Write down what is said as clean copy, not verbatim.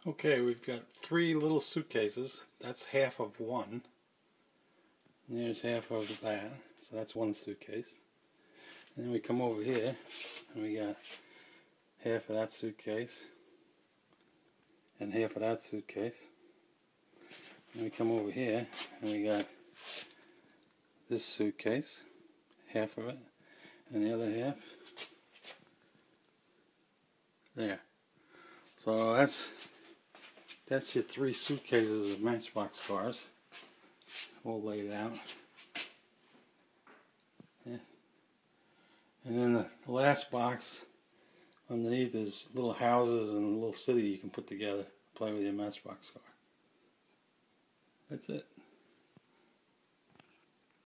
Okay, we've got 3 little suitcases. That's half of one. And there's half of that. So that's one suitcase. And then we come over here and we got half of that suitcase and half of that suitcase. And we come over here and we got this suitcase, half of it, and the other half there. So that's your 3 suitcases of Matchbox cars, all laid out. Yeah. And then the last box underneath is little houses and a little city you can put together, play with your Matchbox car. That's it.